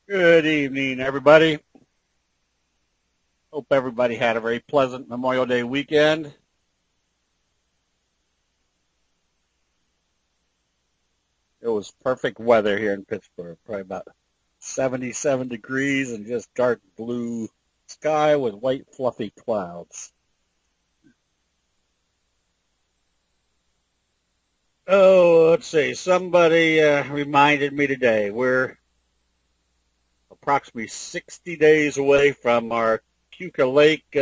Good evening, everybody. Hope everybody had a very pleasant Memorial Day weekend. It was perfect weather here in Pittsburgh, probably about 77 degrees and just dark blue sky with white fluffy clouds. Oh, let's see. Somebody reminded me today we're approximately 60 days away from our Puka Lake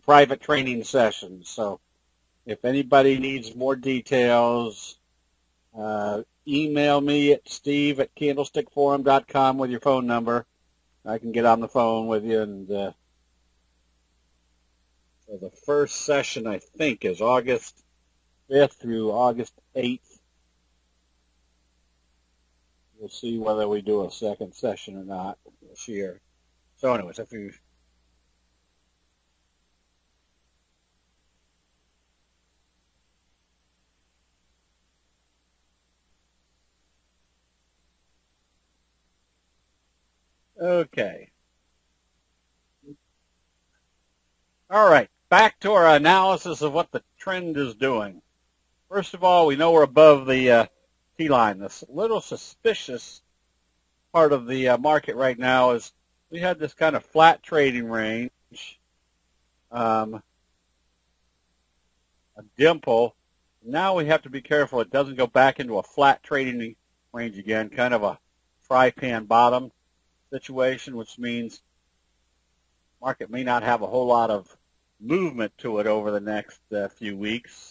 private training session. So if anybody needs more details, email me at steve@candlestickforum.com with your phone number. I can get on the phone with you. And so the first session, I think, is August 5th through August 8th. We'll see whether we do a second session or not this year. So anyways, if you okay. All right, back to our analysis of what the trend is doing. First of all, we know we're above the T-line. This little suspicious part of the market right now is we had this kind of flat trading range, a dimple. Now we have to be careful it doesn't go back into a flat trading range again, kind of a fry-pan bottom situation, which means market may not have a whole lot of movement to it over the next few weeks.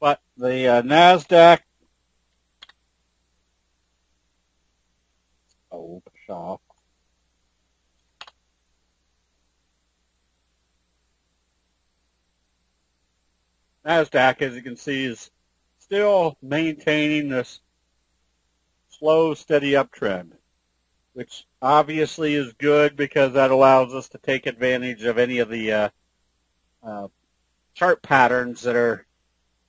But the NASDAQ, NASDAQ, as you can see, is still maintaining this slow, steady uptrend, which obviously is good because that allows us to take advantage of any of the chart patterns that are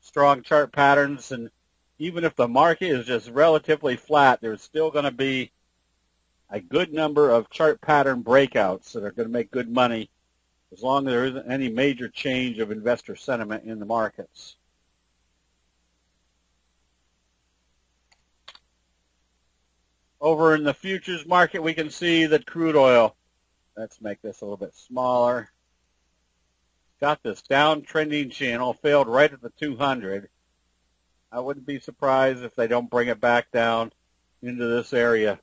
strong chart patterns. And even if the market is just relatively flat, there's still going to be a good number of chart pattern breakouts that are going to make good money as long as there isn't any major change of investor sentiment in the markets. Over in the futures market, we can see that crude oil, let's make this a little bit smaller, got this downtrending channel, failed right at the 200. I wouldn't be surprised if they don't bring it back down into this area.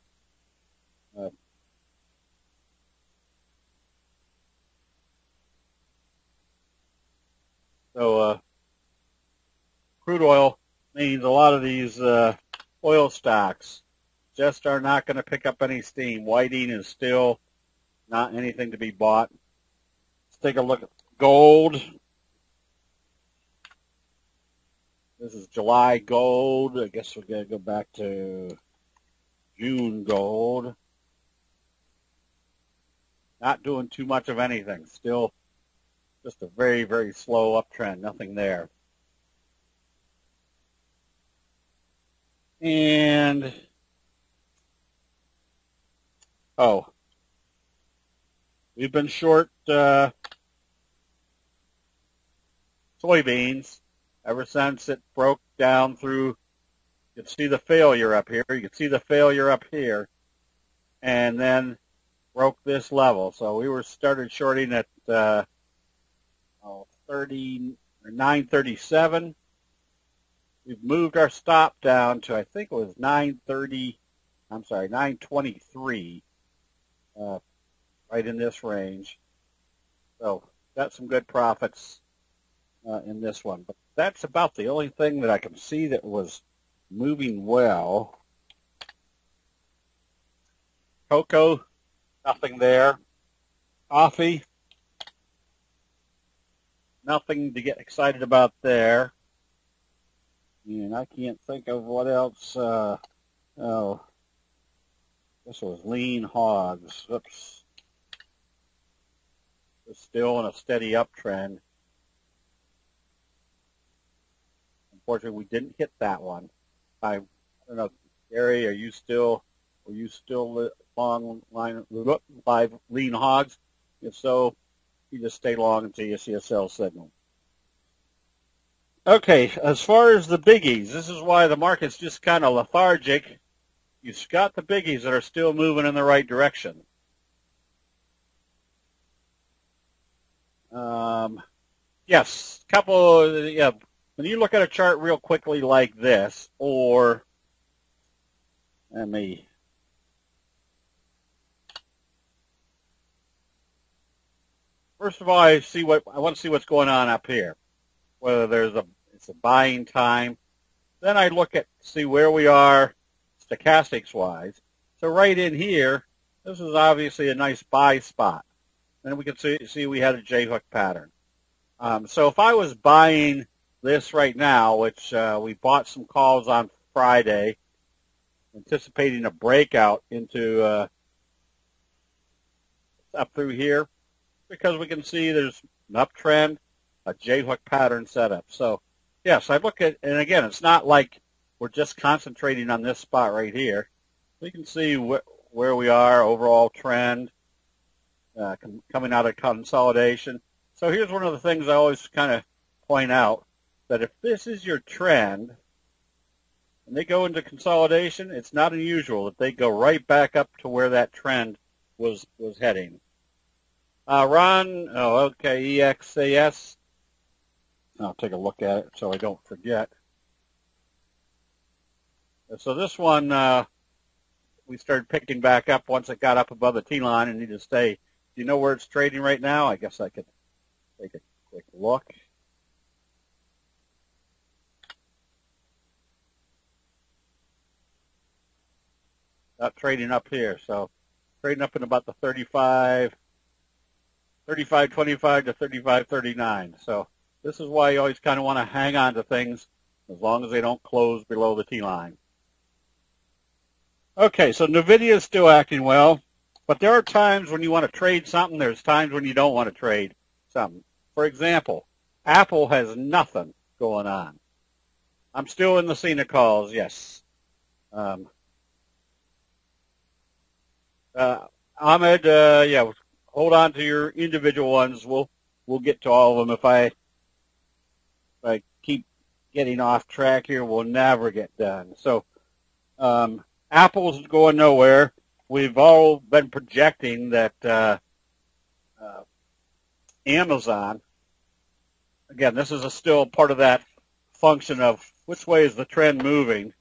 So crude oil means a lot of these oil stocks just are not going to pick up any steam. Whiting is still not anything to be bought. Let's take a look at gold. This is July gold. I guess we're going to go back to June gold. Not doing too much of anything. Still just a very, very slow uptrend. Nothing there. And, we've been short soybeans ever since it broke down through. You can see the failure up here. You can see the failure up here. And then broke this level. So we were started shorting at 30 or 937. We've moved our stop down to, I think it was 923, right in this range. So got some good profits in this one. But that's about the only thing that I can see that was moving well. Cocoa, nothing there. Coffee, nothing to get excited about there. And I can't think of what else. This was lean hogs. Oops. is still in a steady uptrend. Unfortunately, we didn't hit that one. I don't know, Gary, were you still long line live lean hogs? If so, you just stay long until you see a sell signal. Okay, as far as the biggies, this is why the market's just kind of lethargic. You've got the biggies that are still moving in the right direction. Yes, yeah. When you look at a chart real quickly like this, or let me first of all, I want to see what's going on up here. Whether it's a buying time. Then I look at see where we are stochastics wise. So right in here, this is obviously a nice buy spot. And we can see we had a J-hook pattern. So if I was buying this right now, which we bought some calls on Friday, anticipating a breakout into up through here, because we can see there's an uptrend, a J-hook pattern setup. So yes, I look at, and again, it's not like we're just concentrating on this spot right here. We can see where we are, overall trend, coming out of consolidation. So here's one of the things I always kind of point out, that if this is your trend, and they go into consolidation, it's not unusual that they go right back up to where that trend was heading. Ron, okay, EXAS. I'll take a look at it so I don't forget. So this one, we started picking back up once it got up above the T-line and needed to stay. Do you know where it's trading right now? I guess I could take a quick look. Not trading up here, so trading up in about the 35.25 to 35.39. So this is why you always kind of want to hang on to things as long as they don't close below the T-line. Okay, so NVIDIA is still acting well, but there are times when you want to trade something. There's times when you don't want to trade something. For example, Apple has nothing going on. I'm still in the scene of calls, yes. Ahmed, yeah, hold on to your individual ones. We'll get to all of them. If I keep getting off track here, we'll never get done. So Apple's going nowhere. We've all been projecting that Amazon, again, this is still part of that function of which way is the trend moving.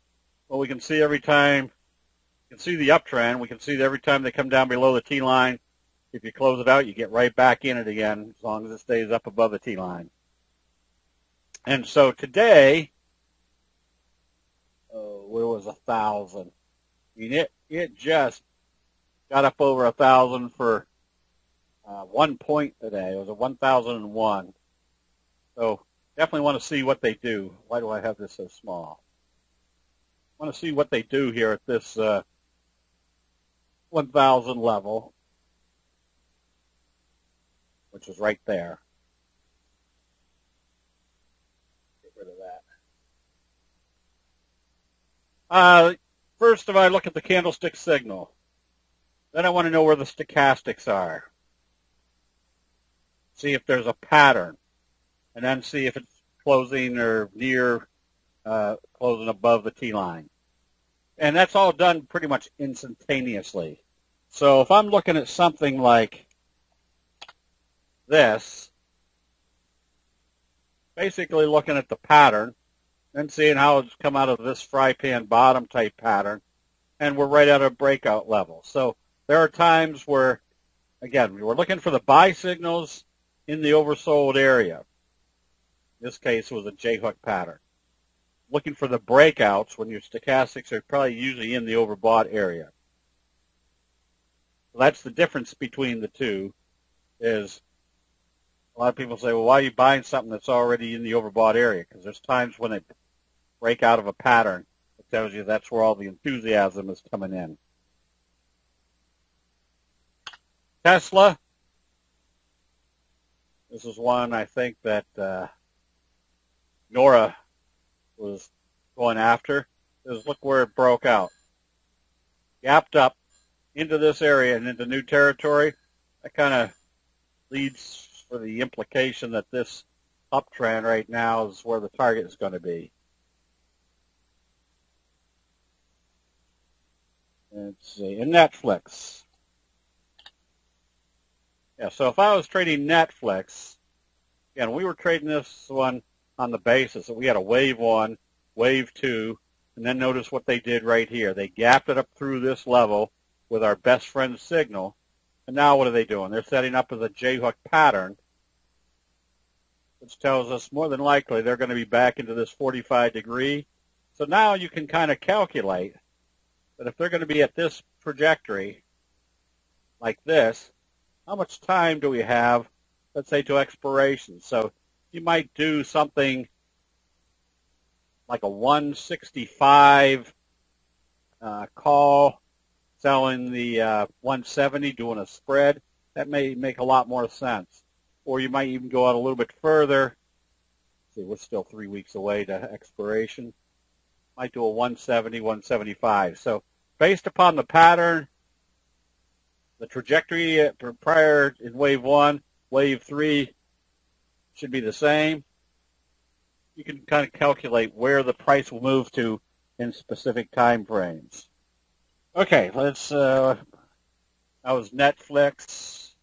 Well, we can see every time, you can see the uptrend. We can see that every time they come down below the T-line, if you close it out, you get right back in it again as long as it stays up above the T-line. And so today, where was 1,000? I mean, it just got up over 1,000 for 1 point today. It was a 1,001. So definitely want to see what they do. Why do I have this so small? I want to see what they do here at this 1,000 level, which is right there. Get rid of that. First of all, I look at the candlestick signal. Then I want to know where the stochastics are. See if there's a pattern. And then see if it's closing or near closing above the T-line. And that's all done pretty much instantaneously. So if I'm looking at something like this, basically looking at the pattern, and seeing how it's come out of this fry pan bottom type pattern, and we're right at a breakout level. So there are times where, again, we're looking for the buy signals in the oversold area. In this case, it was a J-hook pattern. Looking for the breakouts when your stochastics are probably usually in the overbought area. So that's the difference between the two. Is a lot of people say, well, why are you buying something that's already in the overbought area? Because there's times when it break out of a pattern, it tells you that's where all the enthusiasm is coming in. Tesla, This is one I think that Nora was going after. Is look where it broke out. Gapped up into this area and into new territory. That kind of leads for the implication that this uptrend right now is where the target is going to be. Let's see, in Netflix. Yeah, so if I was trading Netflix, again, we were trading this one on the basis that we had a wave 1, wave 2, and then notice what they did right here. They gapped it up through this level with our best friend signal, and now what are they doing? They're setting up as a J-hook pattern, which tells us more than likely they're going to be back into this 45 degree. So now you can kind of calculate that if they're going to be at this trajectory like this, how much time do we have, let's say, to expiration? So you might do something like a 165 call, selling the 170, doing a spread. That may make a lot more sense. Or you might even go out a little bit further. See, we're still 3 weeks away to expiration. Might do a 170, 175. So based upon the pattern, the trajectory prior in wave 1, wave 3 should be the same. You can kind of calculate where the price will move to in specific time frames. Okay, let's. That was Netflix.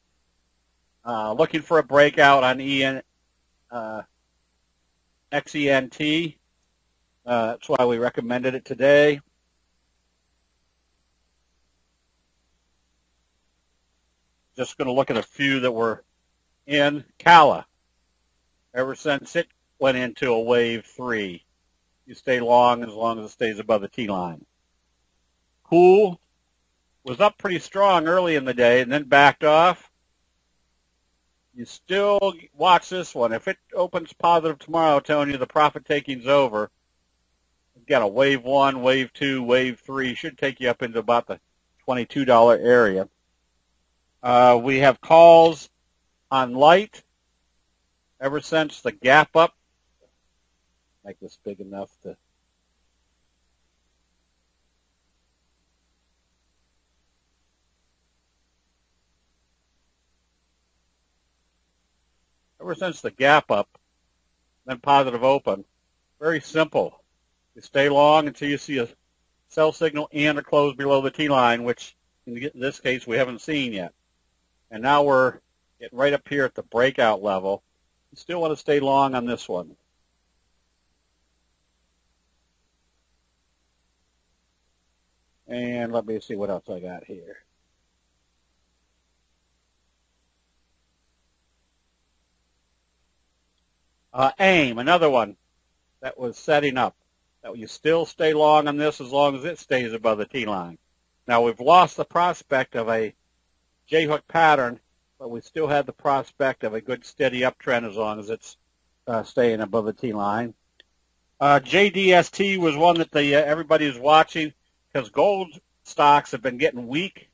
Looking for a breakout on XENT. That's why we recommended it today. Just going to look at a few that were in Cala. Ever since it went into a wave 3, you stay long as it stays above the T-line. Cool was up pretty strong early in the day and then backed off. You still watch this one. If it opens positive tomorrow, telling you the profit taking's over, you've got a wave 1, wave 2, wave 3. Should take you up into about the $22 area. We have calls on light ever since the gap up. Make this big enough to. Ever since the gap up, then positive open. Very simple. You stay long until you see a sell signal and a close below the T-line, which in this case we haven't seen yet. And now we're getting right up here at the breakout level. You still want to stay long on this one. And let me see what else I got here. AIM, another one that was setting up. That you still stay long on this as long as it stays above the T-line. Now we've lost the prospect of a J-hook pattern, but we still have the prospect of a good steady uptrend as long as it's staying above the T-line. JDST was one that everybody was watching because gold stocks have been getting weak.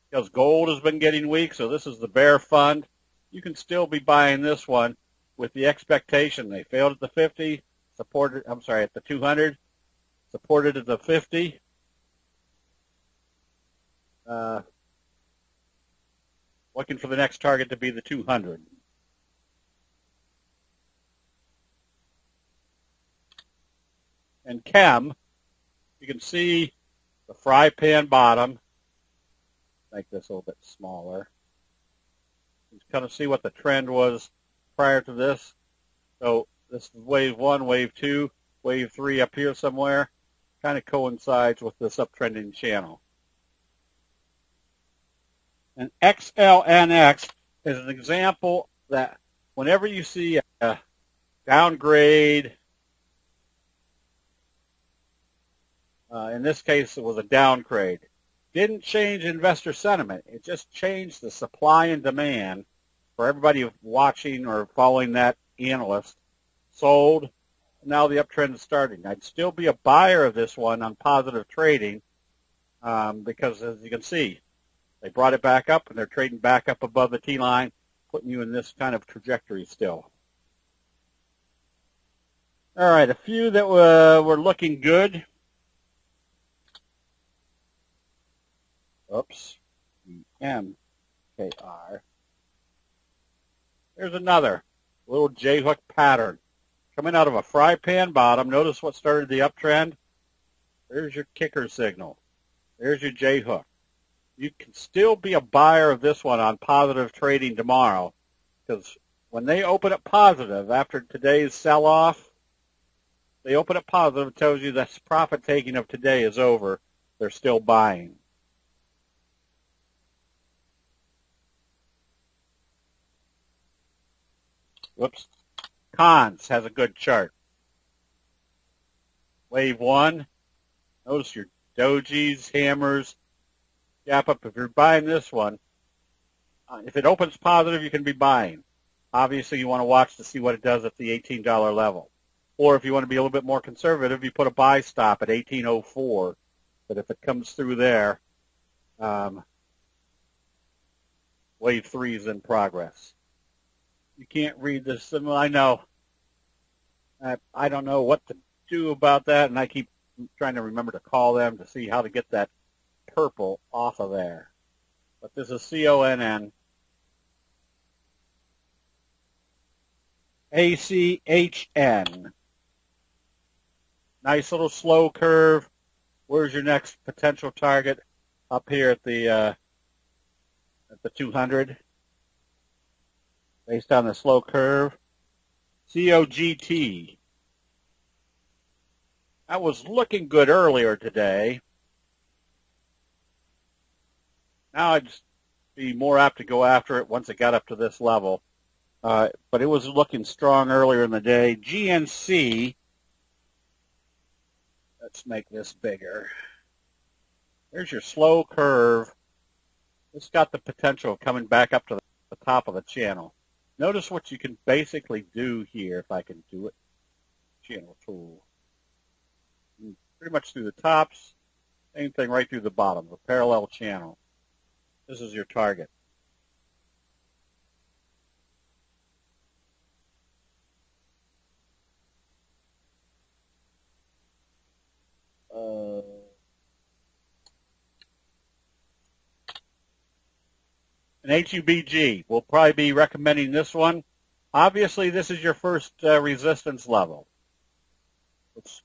Because gold has been getting weak, so this is the bear fund. You can still be buying this one with the expectation they failed at the 50, at the 200, supported at the 50. Looking for the next target to be the 200. And Chem, you can see the fry pan bottom. Make this a little bit smaller. You can kind of see what the trend was prior to this. So this is wave 1, wave 2, wave 3 up here somewhere. Kind of coincides with this uptrending channel. And XLNX is an example that whenever you see a downgrade, in this case it was a downgrade, didn't change investor sentiment. It just changed the supply and demand for everybody watching or following that analyst. Sold. Now the uptrend is starting. I'd still be a buyer of this one on positive trading because, as you can see, they brought it back up and they're trading back up above the T-line. putting you in this kind of trajectory still. All right, a few that were looking good. Oops, MKR. There's another little J-hook pattern coming out of a fry pan bottom. Notice what started the uptrend. There's your kicker signal. There's your J-hook. You can still be a buyer of this one on positive trading tomorrow, because when they open it positive after today's sell-off, they open it positive. It tells you that profit taking of today is over. They're still buying. Whoops. Cons has a good chart. Wave 1. Notice your dojis, hammers, gap up. If you're buying this one, if it opens positive, you can be buying. Obviously, you want to watch to see what it does at the $18 level. Or if you want to be a little bit more conservative, you put a buy stop at $18.04. But if it comes through there, wave 3 is in progress. You can't read this symbol. I know. I don't know what to do about that, and I keep trying to remember to call them to see how to get that purple off of there. But this is CONN. ACHN. Nice little slow curve. Where's your next potential target? Up here at the 200. Based on the slow curve. COGT. That was looking good earlier today. Now I'd just be more apt to go after it once it got up to this level. But it was looking strong earlier in the day. GNC. Let's make this bigger. There's your slow curve. It's got the potential of coming back up to the top of the channel. Notice what you can basically do here, if I can do it. Channel tool. Pretty much through the tops. Same thing right through the bottom, a parallel channel. This is your target. An HUBG. We'll probably be recommending this one. Obviously, this is your first resistance level, which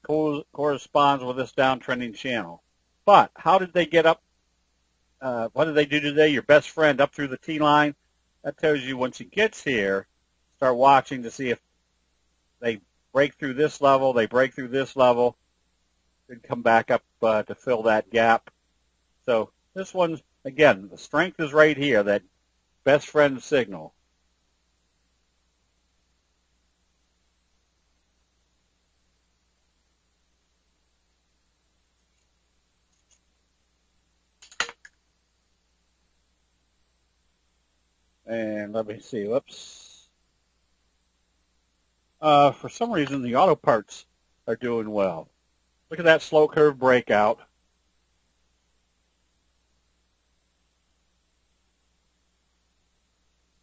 corresponds with this downtrending channel. But how did they get up? What did they do today? Your best friend up through the T-line. That tells you once he gets here, start watching to see if they break through this level, they break through this level, then come back up to fill that gap. So this one, again, the strength is right here, that best friend signal. And let me see, whoops. For some reason, the auto parts are doing well. Look at that slow curve breakout.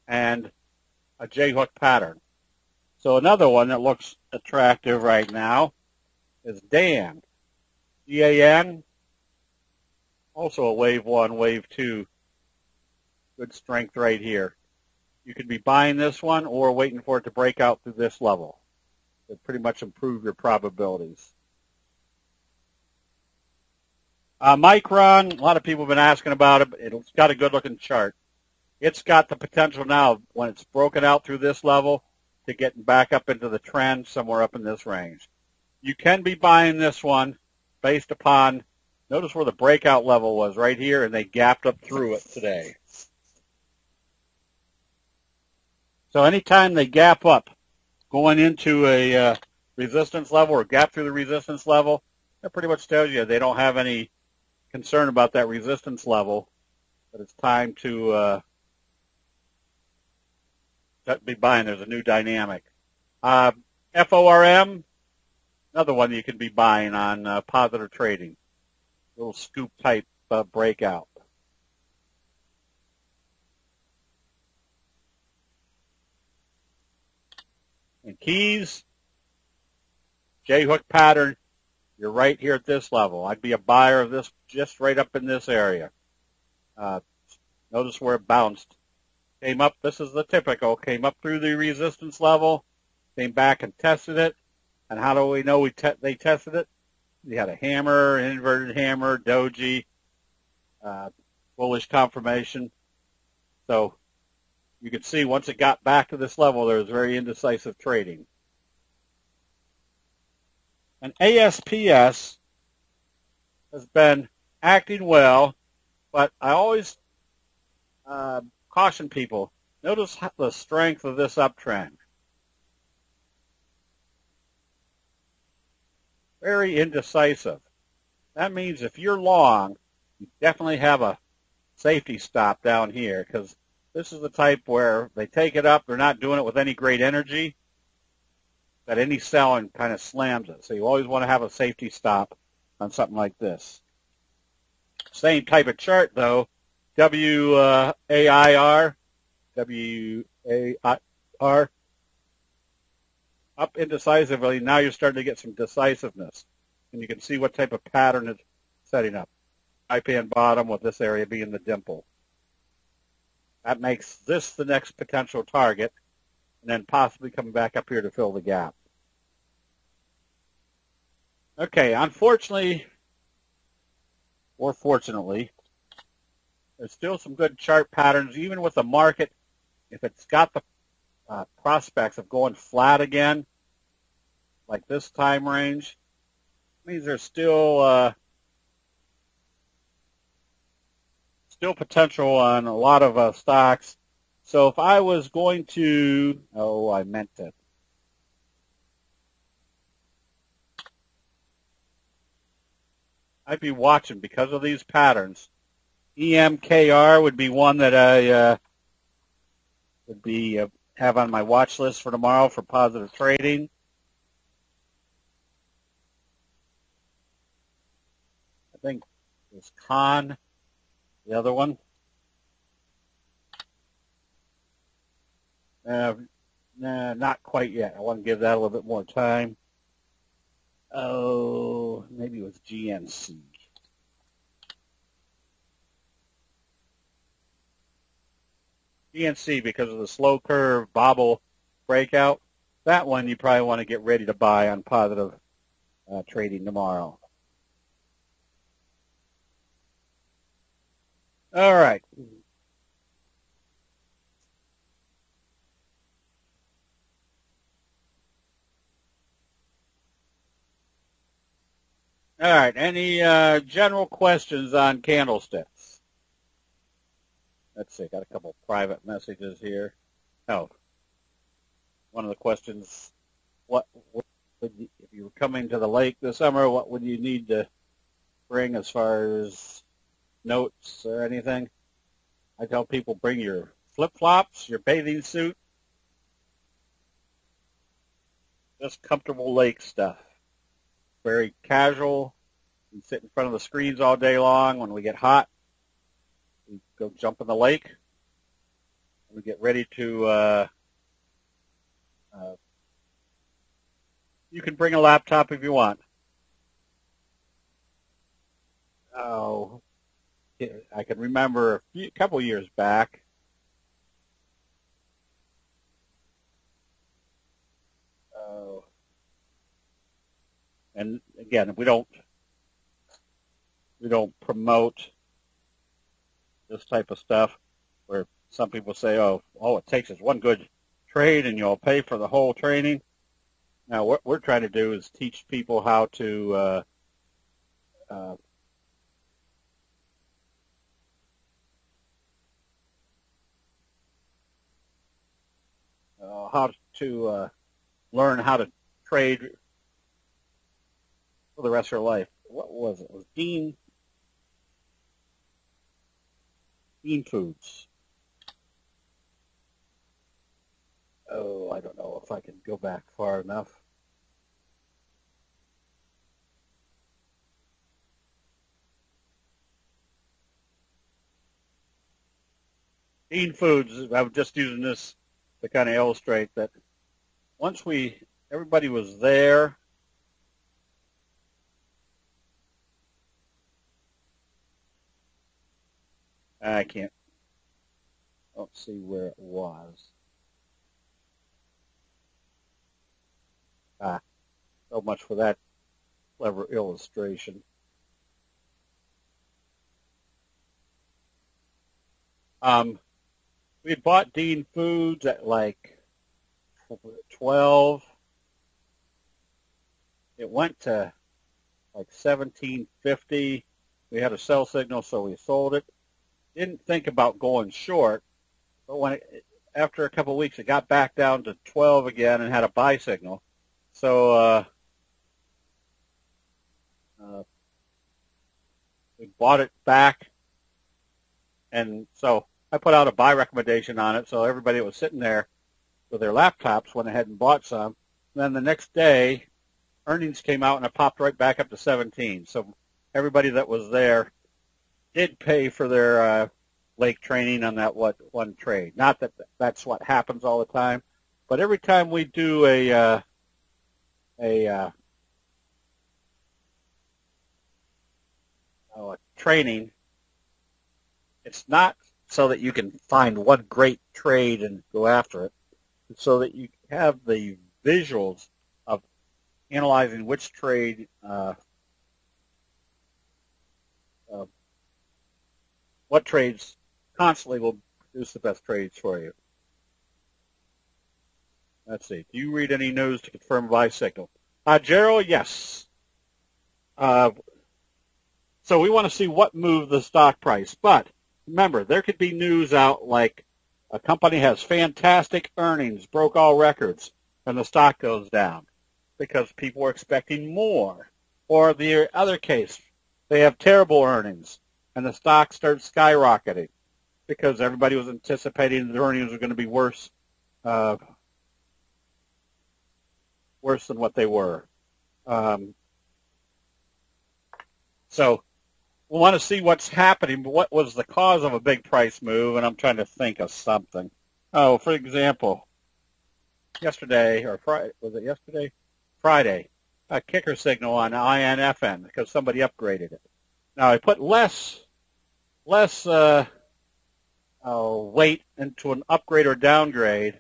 And a J-hook pattern. So another one that looks attractive right now is DAN. DAN, also a wave 1, wave 2. Good strength right here. You could be buying this one or waiting for it to break out through this level. It pretty much improve your probabilities. Micron, a lot of people have been asking about it, but it's got a good-looking chart. It's got the potential now, when it's broken out through this level, to getting back up into the trend somewhere up in this range. You can be buying this one based upon, notice where the breakout level was right here, and they gapped up through it today. So anytime they gap up going into a resistance level or gap through the resistance level, that pretty much tells you they don't have any concern about that resistance level, but it's time to be buying. There's a new dynamic. FORM, another one you can be buying on positive trading. Little scoop type breakout. keys, J-hook pattern, you're right here at this level. I'd be a buyer of this just right up in this area. Notice where it bounced. Came up, this is the typical, came up through the resistance level, came back and tested it. And how do we know they tested it? You had a hammer, an inverted hammer, doji, bullish confirmation. So you could see once it got back to this level, there was very indecisive trading. And ASPS has been acting well, but I always caution people, notice the strength of this uptrend. Very indecisive. That means if you're long, you definitely have a safety stop down here, because this is the type where they take it up, they're not doing it with any great energy, that any selling kind of slams it. So you always want to have a safety stop on something like this. Same type of chart though, WAIR, up indecisively. Now you're starting to get some decisiveness, and you can see what type of pattern it's setting up. High-pan bottom with this area being the dimple. That makes this the next potential target, and then possibly coming back up here to fill the gap. Okay, unfortunately, or fortunately, there's still some good chart patterns, even with the market. If it's got the prospects of going flat again, like this time range, means there's still potential on a lot of stocks. So if I was going to, I'd be watching because of these patterns. EMKR would be one that I would be have on my watch list for tomorrow for positive trading. I think it's Con, the other one. Not quite yet. I want to give that a little bit more time. Oh, maybe it was GNC. GNC, because of the slow curve bobble breakout, that one you probably want to get ready to buy on positive trading tomorrow. All right. All right. Any general questions on candlesticks? Let's see. Got a couple private messages here. Oh, one of the questions: what would you, if you were coming to the lake this summer? What would you need to bring as far as notes or anything? I tell people bring your flip-flops, your bathing suit, just comfortable lake stuff. Very casual. We sit in front of the screens all day long. When we get hot, we go jump in the lake. We get ready to, you can bring a laptop if you want. Oh, I can remember a couple years back, and again, we don't promote this type of stuff where some people say, oh, all it takes is one good trade and you'll pay for the whole training. Now, what we're trying to do is teach people how to learn how to trade for the rest of their life. What was it? It was Dean Foods. Oh, I don't know if I can go back far enough. Dean Foods, I'm just using this to kind of illustrate that once everybody was there, I don't see where it was. So much for that clever illustration. We had bought Dean Foods at like 12. It went to like $17.50. We had a sell signal, so we sold it. Didn't think about going short, but after a couple of weeks, it got back down to 12 again and had a buy signal. So we bought it back, and so I put out a buy recommendation on it. So everybody that was sitting there with their laptops went ahead and bought some. And then the next day, earnings came out, and it popped right back up to 17. So everybody that was there did pay for their lake training on that one trade. Not that that's what happens all the time, but every time we do a training, it's not so that you can find one great trade and go after it. It's so that you have the visuals of analyzing which trade, what trades constantly will produce the best trades for you. Let's see. Do you read any news to confirm buy signal? Gerald, yes. So we want to see what moved the stock price. But remember, there could be news out like a company has fantastic earnings, broke all records, and the stock goes down because people are expecting more. Or the other case, they have terrible earnings, and the stock starts skyrocketing because everybody was anticipating the earnings were going to be worse than what they were. So we want to see what's happening, but what was the cause of a big price move, and I'm trying to think of something. Oh, for example, yesterday, or Friday, was it yesterday? Friday, a kicker signal on INFN because somebody upgraded it. Now, I put less weight into an upgrade or downgrade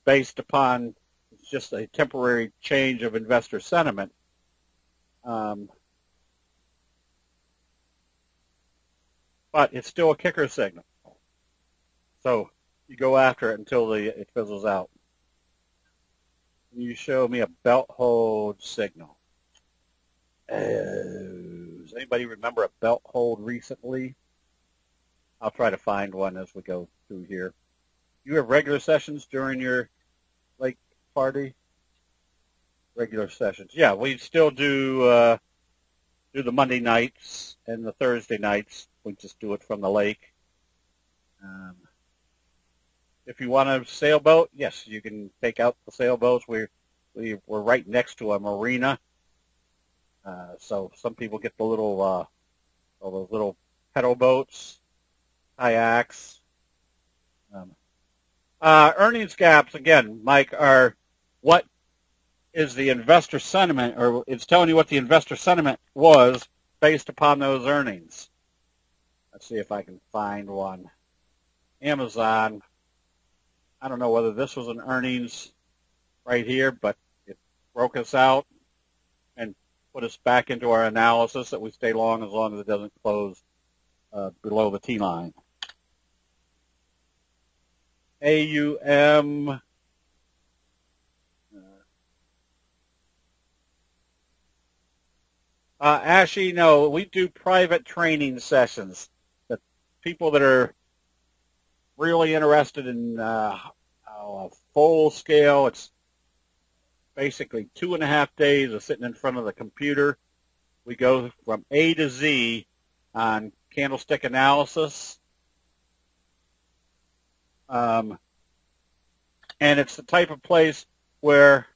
based upon just a temporary change of investor sentiment. But it's still a kicker signal. So you go after it until it fizzles out. Can you show me a belt hold signal? Does anybody remember a belt hold recently? I'll try to find one as we go through here. You have regular sessions during your lake party? Regular sessions. Yeah, we still do the Monday nights and the Thursday nights. We just do it from the lake. If you want a sailboat, yes, you can take out the sailboats. We're right next to a marina, so some people get the little pedal boats, kayaks. Earnings gaps again, Mike, are what is the investor sentiment, or it's telling you what the investor sentiment was based upon those earnings. Let's see if I can find one. Amazon. I don't know whether this was an earnings right here, but it broke us out and put us back into our analysis that we stay long as it doesn't close below the T line. AUM. Ashy, no, we do private training sessions. The people that are really interested in a full scale, it's basically 2.5 days of sitting in front of the computer. We go from A to Z on candlestick analysis. And it's the type of place where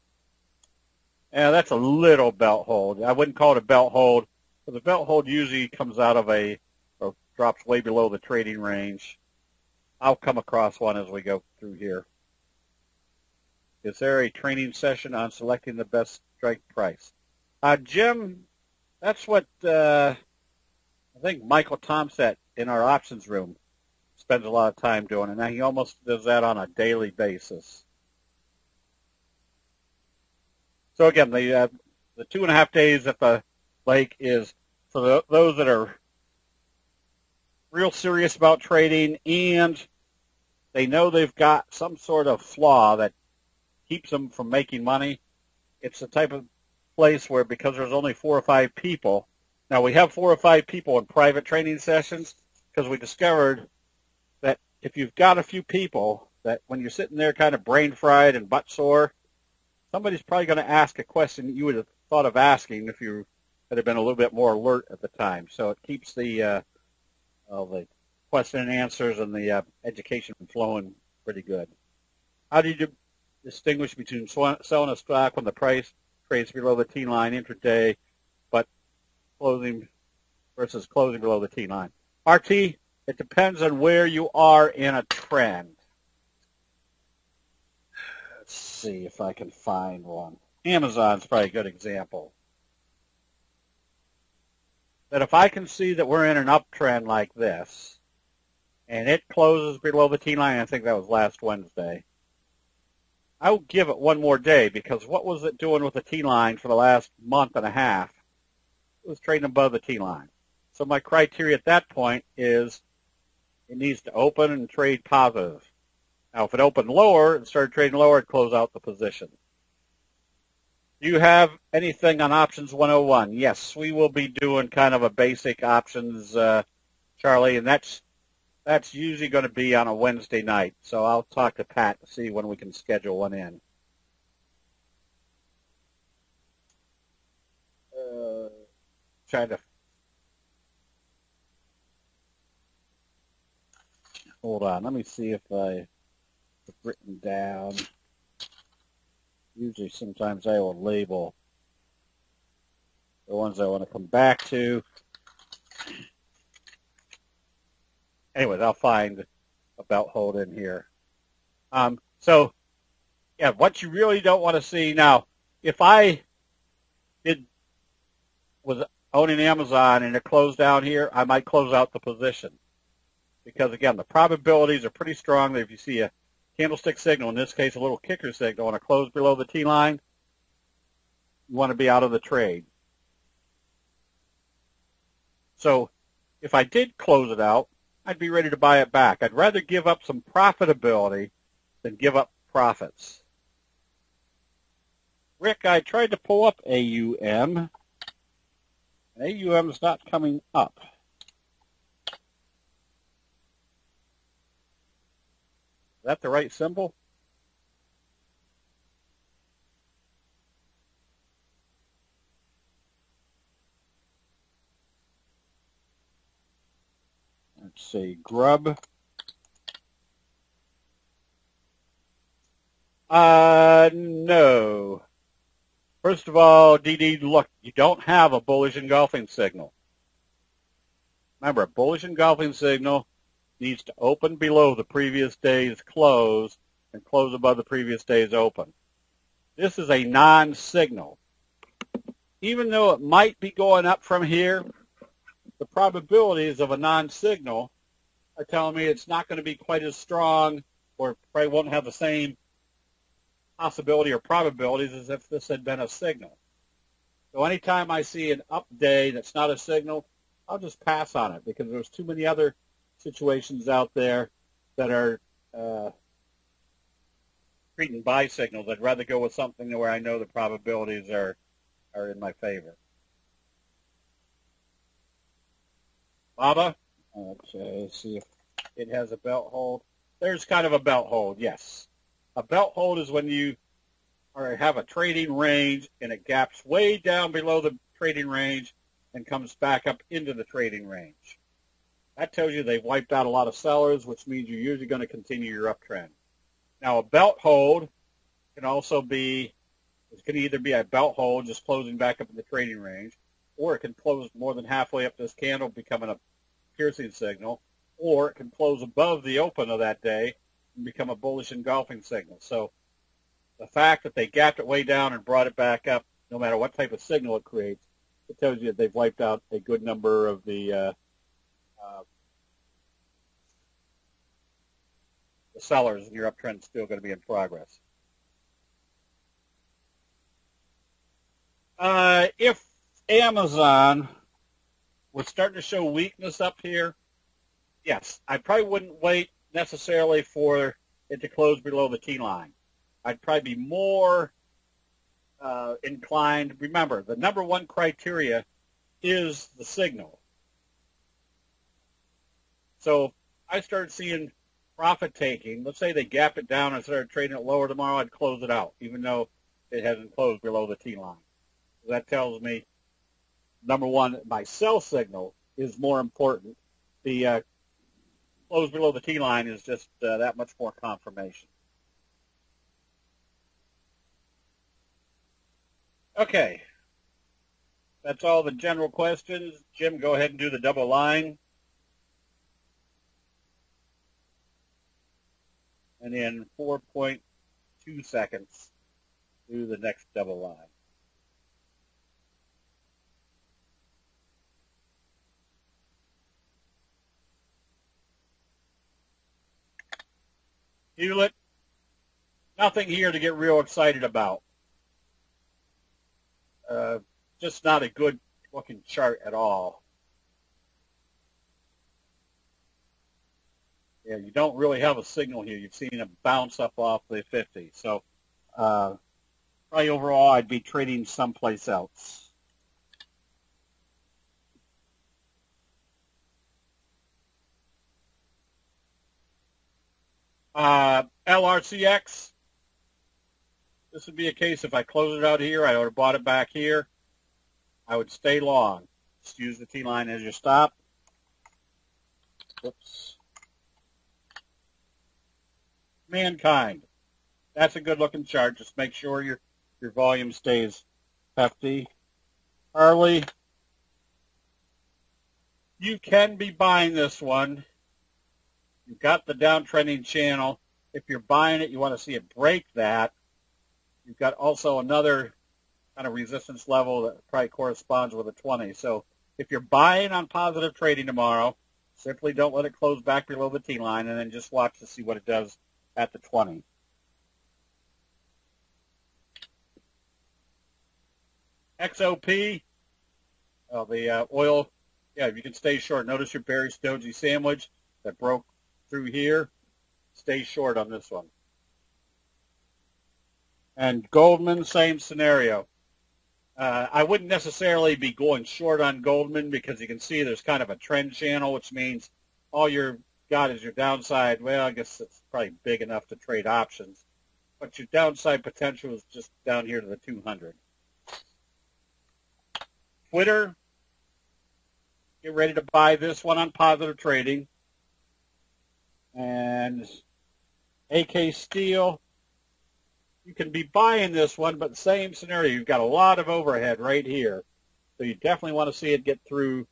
that's a little belt hold. I wouldn't call it a belt hold, but the belt hold usually comes out of or drops way below the trading range. I'll come across one as we go through here. Is there a training session on selecting the best strike price? Jim, that's what I think Michael Tomset in our options room spends a lot of time doing, and he almost does that on a daily basis. So again, the 2.5 days at the lake is for those that are real serious about trading and they know they've got some sort of flaw that keeps them from making money. It's the type of place where, because there's only 4 or 5 people, now we have 4 or 5 people in private training sessions because we discovered that if you've got a few people, that when you're sitting there kind of brain fried and butt sore, somebody's probably going to ask a question that you would have thought of asking if you had been a little bit more alert at the time. So it keeps the question and answers and the education flowing pretty good. How do you distinguish between selling a stock when the price trades below the T line intraday, but closing versus closing below the T line? RT, it depends on where you are in a trend. Let's see if I can find one. Amazon's probably a good example. That if I can see that we're in an uptrend like this, and it closes below the T line, I think that was last Wednesday, I will give it one more day, because what was it doing with the T line for the last month and a half? It was trading above the T line. So my criteria at that point is it needs to open and trade positive. Now, if it opened lower and started trading lower, I'd close out the position. Do you have anything on Options 101? Yes, we will be doing kind of a basic options, Charlie, and that's usually going to be on a Wednesday night. So I'll talk to Pat to see when we can schedule one in. Trying to hold on. Let me see if I have written down. Usually, sometimes I will label the ones I want to come back to. Anyways, I'll find a belt hold in here. So, yeah, what you really don't want to see now, if I was owning Amazon and it closed down here, I might close out the position. Because, again, the probabilities are pretty strong that if you see a candlestick signal, in this case a little kicker signal, and a close below the T line, you want to be out of the trade. So if I did close it out, I'd be ready to buy it back. I'd rather give up some profitability than give up profits. Rick, I tried to pull up AUM. AUM is not coming up. Is that the right symbol? Let's see, Grub. No. First of all, DD, look, you don't have a bullish engulfing signal. Remember, a bullish engulfing signal needs to open below the previous day's close and close above the previous day's open. This is a non-signal. Even though it might be going up from here, the probabilities of a non-signal are telling me it's not going to be quite as strong, or probably won't have the same possibility or probabilities as if this had been a signal. So anytime I see an up day that's not a signal, I'll just pass on it, because there's too many other situations out there that are treating buy signals. I'd rather go with something where I know the probabilities are in my favor. Baba? Okay, see if it has a belt hold. There's kind of a belt hold, yes. A belt hold is when you have a trading range and it gaps way down below the trading range and comes back up into the trading range. That tells you they've wiped out a lot of sellers, which means you're usually going to continue your uptrend. Now, a belt hold can also be, it can either be a belt hold just closing back up in the trading range, or it can close more than halfway up this candle, becoming a piercing signal, or it can close above the open of that day and become a bullish engulfing signal. So the fact that they gapped it way down and brought it back up, no matter what type of signal it creates, it tells you that they've wiped out a good number of the sellers, and your uptrend is still going to be in progress. If Amazon was starting to show weakness up here, yes, I probably wouldn't wait necessarily for it to close below the T line. I'd probably be more inclined. Remember, the number one criteria is the signal. So I started seeing profit taking. Let's say they gap it down and started trading it lower tomorrow, I'd close it out, even though it hasn't closed below the T line. So that tells me, number one, my sell signal is more important. The close below the T line is just that much more confirmation. Okay. That's all the general questions. Jim, go ahead and do the double line. And in 4.2 seconds, do the next double line. Hewlett, nothing here to get real excited about. Just not a good looking chart at all. Yeah, you don't really have a signal here. You've seen a bounce up off the 50. So probably overall I'd be trading someplace else. LRCX, this would be a case if I close it out here, I would have bought it back here. I would stay long. Just use the T line as your stop. Oops. Mankind. That's a good looking chart. Just make sure your volume stays hefty. Harley, you can be buying this one. You've got the downtrending channel. If you're buying it, you want to see it break that. You've got also another kind of resistance level that probably corresponds with a 20. So if you're buying on positive trading tomorrow, simply don't let it close back below the T line and then just watch to see what it does at the 20. XOP, the oil, yeah, you can stay short. Notice your bearish doji sandwich that broke through here. Stay short on this one. And Goldman, same scenario. I wouldn't necessarily be going short on Goldman because you can see there's kind of a trend channel, which means all you've got is your downside. Well, I guess it's probably big enough to trade options. But your downside potential is just down here to the 200. Twitter, get ready to buy this one on positive trading. And AK Steel, you can be buying this one, but same scenario. You've got a lot of overhead right here. So you definitely want to see it get through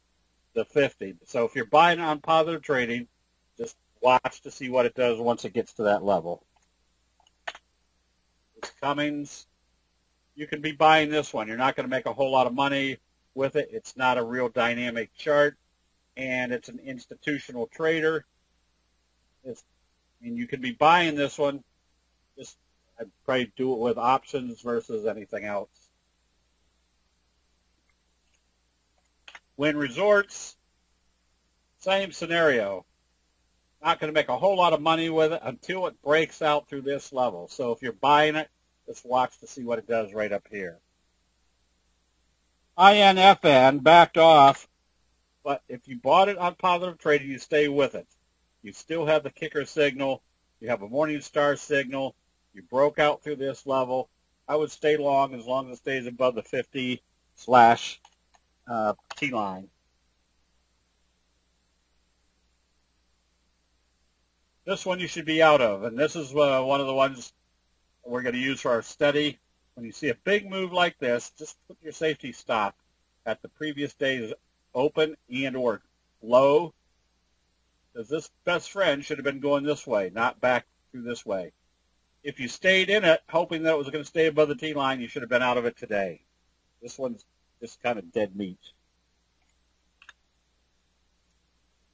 the 50. So if you're buying on positive trading, just watch to see what it does once it gets to that level. It's Cummins. You can be buying this one. You're not going to make a whole lot of money with it. It's not a real dynamic chart, and it's an institutional trader. You can be buying this one. Just I'd probably do it with options versus anything else. Wynn Resorts, same scenario. Not going to make a whole lot of money with it until it breaks out through this level. So if you're buying it, just watch to see what it does right up here. INFN backed off, but if you bought it on positive trading, you stay with it. You still have the kicker signal. You have a Morningstar signal. You broke out through this level. I would stay long as it stays above the 50 / T line. This one you should be out of, and this is one of the ones we're going to use for our study. When you see a big move like this, just put your safety stop at the previous day's open and or low, because this best friend should have been going this way, not back through this way. If you stayed in it, hoping that it was going to stay above the T-line, you should have been out of it today. This one's just kind of dead meat.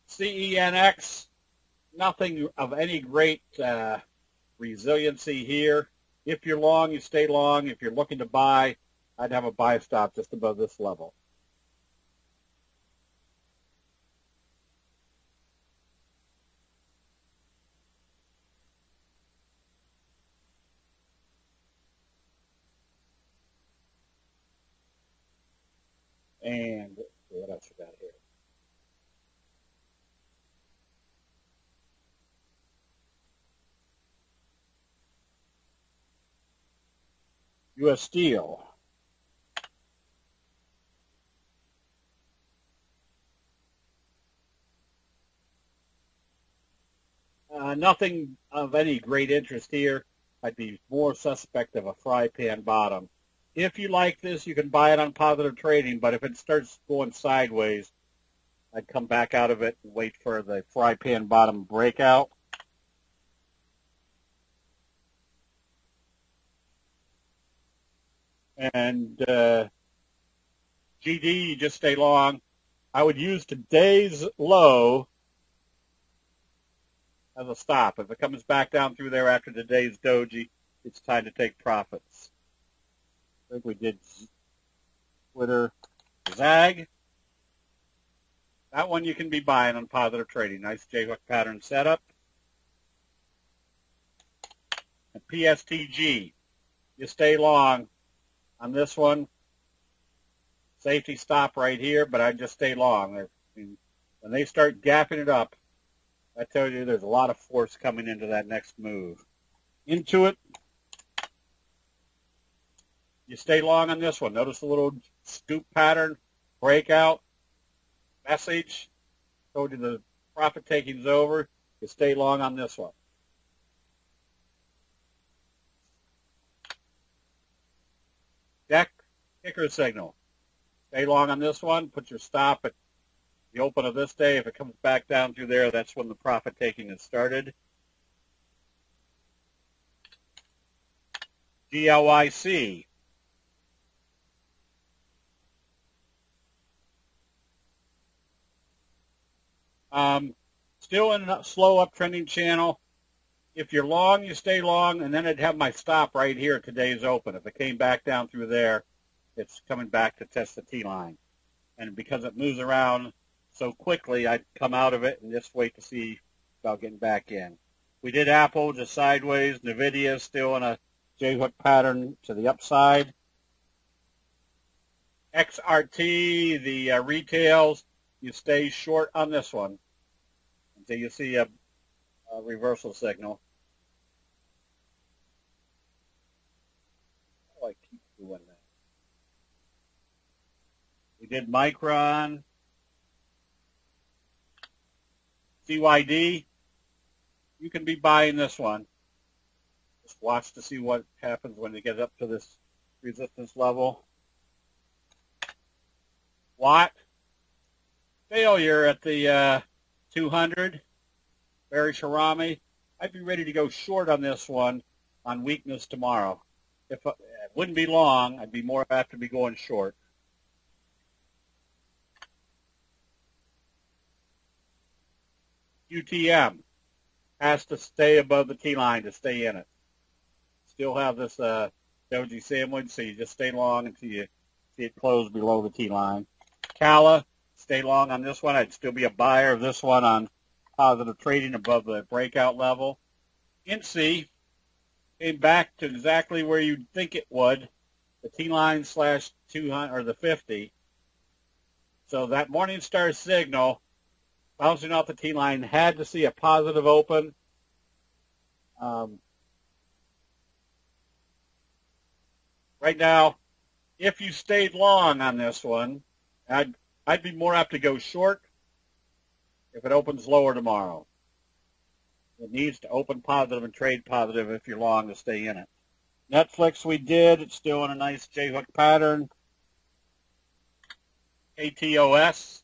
CENX, nothing of any great resiliency here. If you're long, you stay long. If you're looking to buy, I'd have a buy stop just above this level. And what else we got here? U.S. Steel. Nothing of any great interest here. I'd be more suspect of a fry pan bottom. If you like this, you can buy it on positive trading, but if it starts going sideways, I'd come back out of it and wait for the fry pan bottom breakout. And GD, you just stay long. I would use today's low as a stop. If it comes back down through there after today's doji, it's time to take profits. I think we did Twitter Zag. That one you can be buying on positive trading. Nice J-hook pattern setup. And PSTG, you stay long on this one. Safety stop right here, but I just stay long. When they start gapping it up, I tell you there's a lot of force coming into that next move. Intuit, you stay long on this one. Notice the little scoop pattern, breakout, message. Told you the profit taking's over. You stay long on this one. Deck kicker signal. Stay long on this one. Put your stop at the open of this day. If it comes back down through there, that's when the profit taking has started. GLYC. Still in a slow uptrending channel. If you're long, you stay long, and then I'd have my stop right here at today's open. If it came back down through there, it's coming back to test the T-line. And because it moves around so quickly, I'd come out of it and just wait to see about getting back in. We did Apple just sideways. NVIDIA still in a J-hook pattern to the upside. XRT, the retails, you stay short on this one until you see a reversal signal. Oh, I keep doing that. We did Micron. CYD, you can be buying this one. Just watch to see what happens when they get up to this resistance level. Watt, failure at the 200. Barry Sharami, I'd be ready to go short on this one on weakness tomorrow. If it wouldn't be long, I'd be more apt to be going short. UTM has to stay above the T-line to stay in it. Still have this doji sandwich, so you just stay long until you see it close below the T-line. Cala, stay long on this one. I'd still be a buyer of this one on positive trading above the breakout level. INSEE came back to exactly where you'd think it would, the T-line slash 200 or the 50. So that Morningstar signal bouncing off the T-line had to see a positive open. Right now, if you stayed long on this one, I'd be more apt to go short if it opens lower tomorrow. It needs to open positive and trade positive if you're long to stay in it. Netflix we did. It's still in a nice J-hook pattern. KTOS.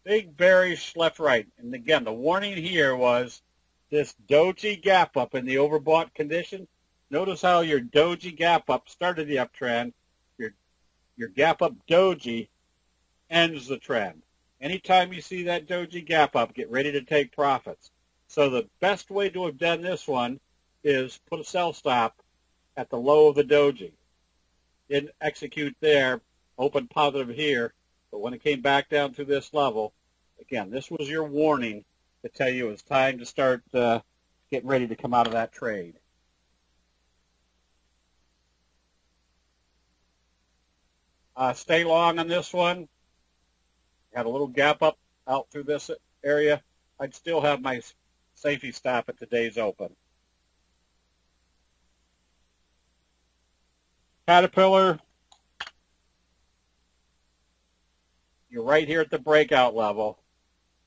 Big bearish left-right. And again, the warning here was this doji gap up in the overbought condition. Notice how your doji gap up started the uptrend. Your gap up doji ends the trend. Anytime you see that doji gap up, get ready to take profits. So the best way to have done this one is put a sell stop at the low of the doji. Didn't execute there, open positive here, but when it came back down to this level, again, this was your warning to tell you it was time to start getting ready to come out of that trade. Stay long on this one. Had a little gap up out through this area. I'd still have my safety stop at today's open. Caterpillar, you're right here at the breakout level.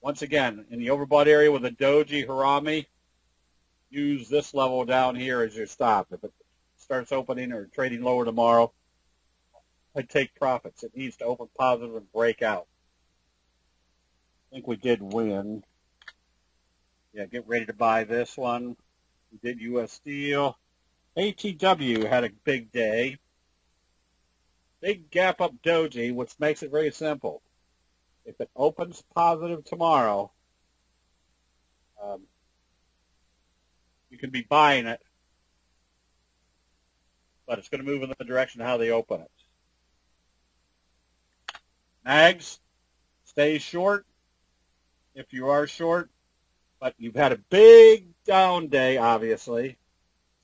Once again, in the overbought area with a doji harami, use this level down here as your stop. If it starts opening or trading lower tomorrow, I'd take profits. It needs to open positive and break out. I think we did win. Yeah, get ready to buy this one. We did U.S. Steel. ATW had a big day. Big gap up doji, which makes it very simple. If it opens positive tomorrow, you can be buying it, but it's going to move in the direction of how they open it. Mags, stay short if you are short, but you've had a big down day, obviously.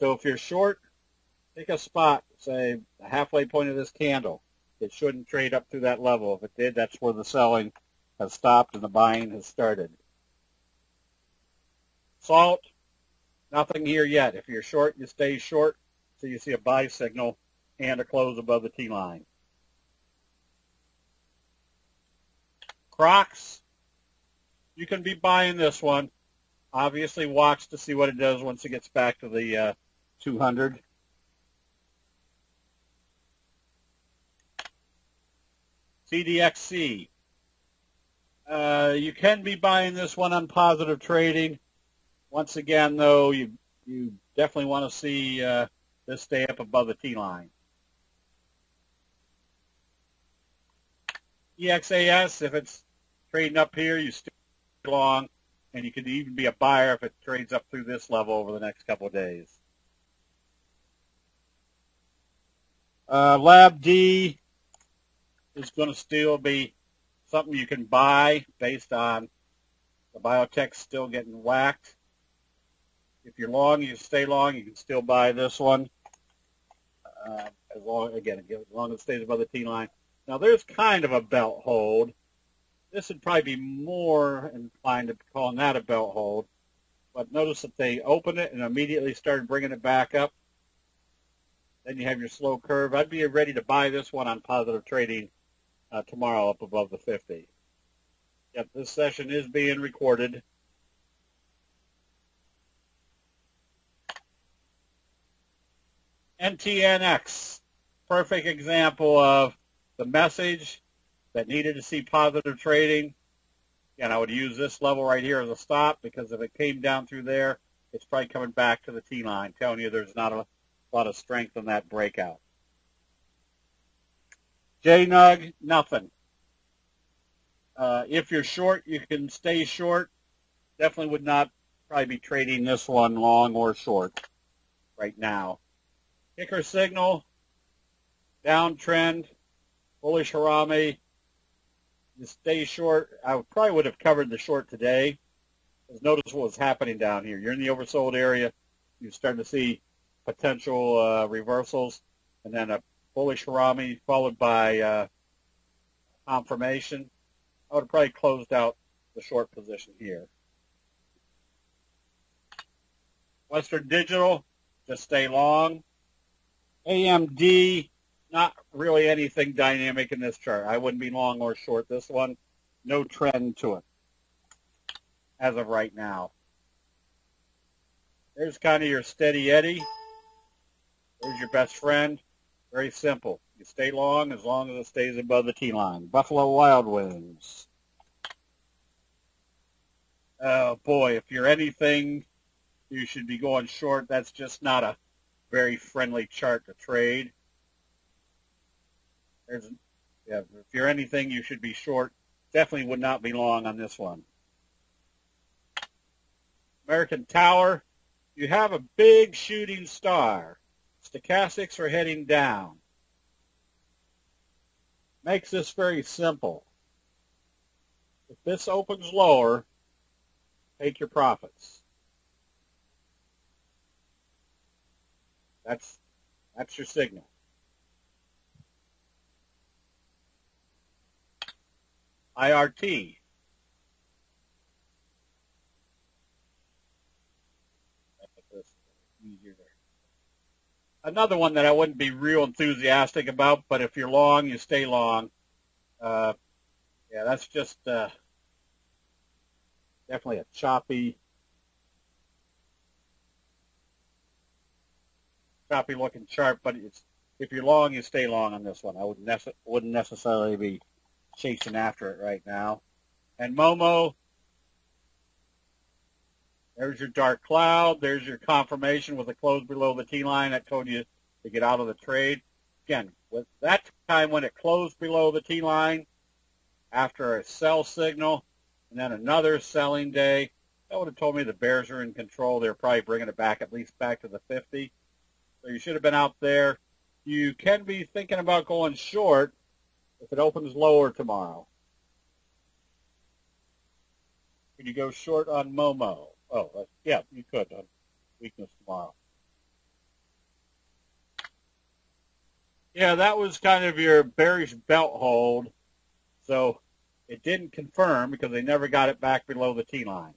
So if you're short, pick a spot, say the halfway point of this candle. It shouldn't trade up through that level. If it did, that's where the selling has stopped and the buying has started. Salt, nothing here yet. If you're short, you stay short so you see a buy signal and a close above the T-line. Crocs, you can be buying this one. Obviously, watch to see what it does once it gets back to the 200. CDXC. You can be buying this one on positive trading. Once again, though, you definitely want to see this stay up above the T-line. EXAS, if it's trading up here, you stay long, and you could even be a buyer if it trades up through this level over the next couple of days. LabD is going to still be something you can buy based on the biotech still getting whacked. If you're long, you stay long, you can still buy this one. As long as it stays above the T-line. Now, there's kind of a belt hold. This would probably be more inclined to calling that a belt hold. But notice that they opened it and immediately started bringing it back up. Then you have your slow curve. I'd be ready to buy this one on positive trading tomorrow up above the 50. Yep, this session is being recorded. NTNX, perfect example of the message that needed to see positive trading. And I would use this level right here as a stop because if it came down through there, it's probably coming back to the T-line, telling you there's not a lot of strength in that breakout. JNUG, nothing. If you're short, you can stay short. Definitely would not probably be trading this one long or short right now. Kicker signal, downtrend, bullish harami. You stay short. I probably would have covered the short today. Because notice what was happening down here. You're in the oversold area. You're starting to see potential reversals, and then a bullish harami followed by confirmation. I would have probably closed out the short position here. Western Digital, just stay long. AMD, not really anything dynamic in this chart. I wouldn't be long or short this one. No trend to it as of right now. There's kind of your steady Eddie. There's your best friend. Very simple. You stay long as it stays above the T-line. Buffalo Wild Wings. Oh, boy, if you're anything, you should be going short. That's just not a very friendly chart to trade. If you're anything, you should be short. Definitely would not be long on this one. American Tower, you have a big shooting star. Stochastics are heading down. Makes this very simple. If this opens lower, take your profits. That's your signal. IRT. Another one that I wouldn't be real enthusiastic about, but if you're long, you stay long. Yeah, that's just definitely a choppy looking chart, but if you're long, you stay long on this one. I wouldn't necessarily be chasing after it right now. And Momo, there's your dark cloud. There's your confirmation with a close below the T-line. That told you to get out of the trade. Again, with that time when it closed below the T-line, after a sell signal, and then another selling day, that would have told me the bears are in control. They're probably bringing it back, at least back to the 50. So you should have been out there. You can be thinking about going short if it opens lower tomorrow. Could you go short on Momo? Oh, yeah, you could on weakness tomorrow. Yeah, that was kind of your bearish belt hold. So it didn't confirm because they never got it back below the T-line.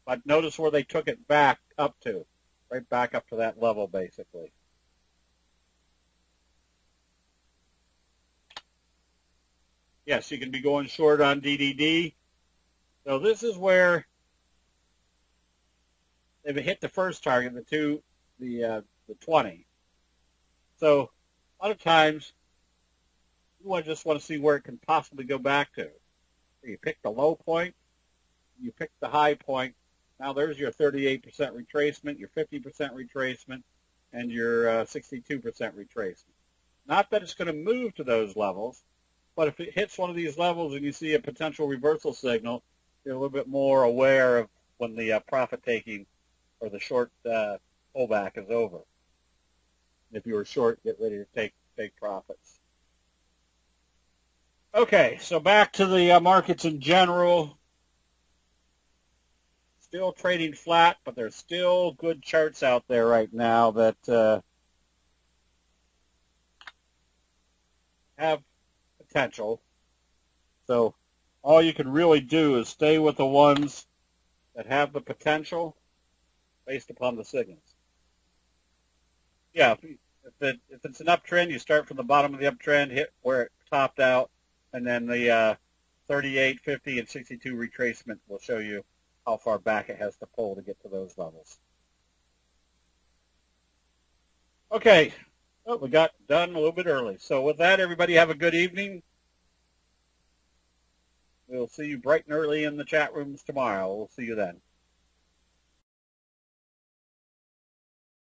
But notice where they took it back up to. Right back up to that level, basically. Yes, you can be going short on DDD. So this is where they've hit the first target, the 20. So a lot of times you just want to see where it can possibly go back to. So you pick the low point, you pick the high point. Now there's your 38% retracement, your 50% retracement, and your 62% retracement. Not that it's going to move to those levels, but if it hits one of these levels and you see a potential reversal signal, you're a little bit more aware of when the profit taking or the short pullback is over. If you were short, get ready to take profits. Okay, so back to the markets in general. Still trading flat, but there's still good charts out there right now that have potential. So all you can really do is stay with the ones that have the potential based upon the signals. Yeah, if it's an uptrend, you start from the bottom of the uptrend, hit where it topped out, and then the 38, 50, and 62 retracement will show you how far back it has to pull to get to those levels. Okay, well, we got done a little bit early. So with that, everybody have a good evening. We'll see you bright and early in the chat rooms tomorrow. We'll see you then.